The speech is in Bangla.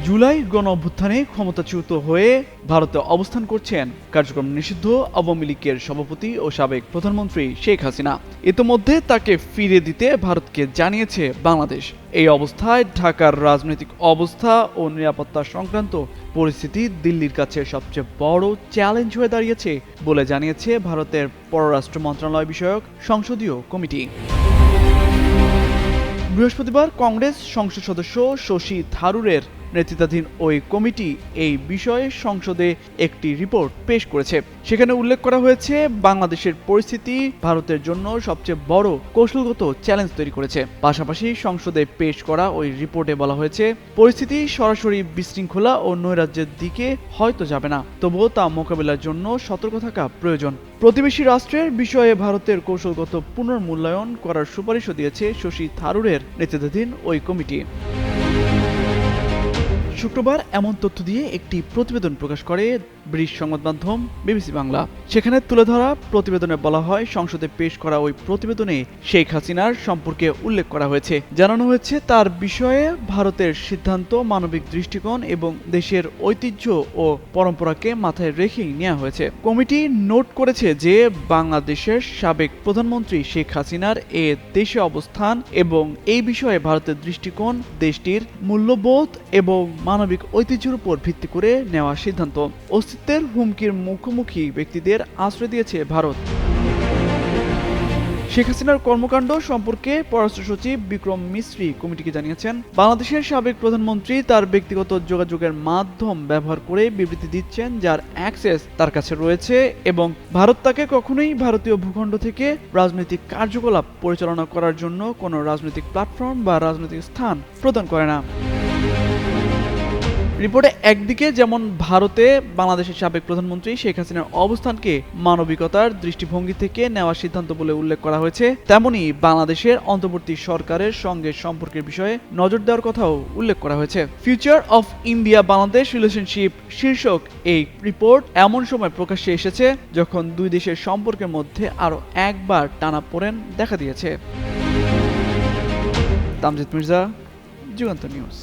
জুলাই গণঅভ্যুত্থানে ক্ষমতাচ্যুত হয়ে ভারতে অবস্থান করছেন কার্যক্রম নিষিদ্ধ আওয়ামী লীগের সভাপতি ও সাবেক প্রধানমন্ত্রী শেখ হাসিনা। ইতোমধ্যে তাকে ফিরে দিতে ভারতকে জানিয়েছে বাংলাদেশ। এই অবস্থায় ঢাকার রাজনৈতিক অবস্থা ও নিরাপত্তা সংক্রান্ত পরিস্থিতি দিল্লির কাছে সবচেয়ে বড় চ্যালেঞ্জ হয়ে দাঁড়িয়েছে বলে জানিয়েছে ভারতের পররাষ্ট্র মন্ত্রণালয় বিষয়ক সংসদীয় কমিটি। বৃহস্পতিবার কংগ্রেস সংসদ সদস্য শশী থারুরের নেতৃত্বাধীন ওই কমিটি এই বিষয়ে সংসদে একটি রিপোর্ট পেশ করেছে। সেখানে উল্লেখ করা হয়েছে, বাংলাদেশের পরিস্থিতি ভারতের জন্য সবচেয়ে বড় কৌশলগত চ্যালেঞ্জ তৈরি করেছে। পাশাপাশি সংসদে পেশ করা ওই রিপোর্টে বলা হয়েছে, পরিস্থিতি সরাসরি বিশৃঙ্খলা ও নৈরাজ্যের দিকে হয়তো যাবে না, তবুও তা মোকাবিলার জন্য সতর্ক থাকা প্রয়োজন। প্রতিবেশী রাষ্ট্রের বিষয়ে ভারতের কৌশলগত পুনর্মূল্যায়ন করার সুপারিশও দিয়েছে শশী থারুরের নেতৃত্বাধীন ওই কমিটি। শুক্রবার এমন তথ্য দিয়ে একটি প্রতিবেদন প্রকাশ করে ব্রিটিশ সংবাদ মাধ্যম বিবিসি বাংলা। সেখানে তুলে ধরা প্রতিবেদনে বলা হয়, সংসদে পেশ করা ওই প্রতিবেদনে শেখ হাসিনার সম্পর্কে উল্লেখ করা হয়েছে। জানানো হয়েছে, তার বিষয়ে ভারতের সিদ্ধান্ত মানবিক দৃষ্টিকোণ এবং দেশের ঐতিহ্য ও পরম্পরাকে মাথায় রেখেই নেওয়া হয়েছে। কমিটি নোট করেছে যে বাংলাদেশের সাবেক প্রধানমন্ত্রী শেখ হাসিনার এ দেশে অবস্থান এবং এই বিষয়ে ভারতের দৃষ্টিকোণ দেশটির মূল্যবোধ এবং মানবিক ঐতিহ্যের উপর ভিত্তি করে নেওয়া সিদ্ধান্ত। অস্তিত্বের হুমকির মুখোমুখি ব্যক্তিদের আশ্রয় দিয়েছে ভারত। শেখ হাসিনার কর্মকাণ্ড সম্পর্কে পররাষ্ট্র সচিব বিক্রম মিস্ত্রি কমিটিকে জানিয়েছেন, বাংলাদেশের সাবেক প্রধানমন্ত্রী তার ব্যক্তিগত যোগাযোগের মাধ্যম ব্যবহার করে বিবৃতি দিচ্ছেন যার অ্যাক্সেস তার কাছে রয়েছে এবং ভারত তাকে কখনোই ভারতীয় ভূখণ্ড থেকে রাজনৈতিক কার্যকলাপ পরিচালনা করার জন্য কোনো রাজনৈতিক প্ল্যাটফর্ম বা রাজনৈতিক স্থান প্রদান করে না। রিপোর্টে একদিকে যেমন ভারতে বাংলাদেশের সাবেক প্রধানমন্ত্রী শেখ হাসিনার অবস্থানকে মানবিকতার দৃষ্টিভঙ্গি থেকে নেওয়া সিদ্ধান্ত বলে উল্লেখ করা হয়েছে, তেমনি বাংলাদেশের অন্তর্বর্তী সরকারের সঙ্গে সম্পর্কের বিষয়ে নজর দেওয়ার কথাও উল্লেখ করা হয়েছে। Future of India Bangladesh relationship শীর্ষক এই রিপোর্ট এমন সময় প্রকাশ্যে এসেছে যখন দুই দেশের সম্পর্কের মধ্যে আরও একবার টানাপোড়েন দেখা দিয়েছে। তামজিদ মির্জা, যুগান্তর নিউজ।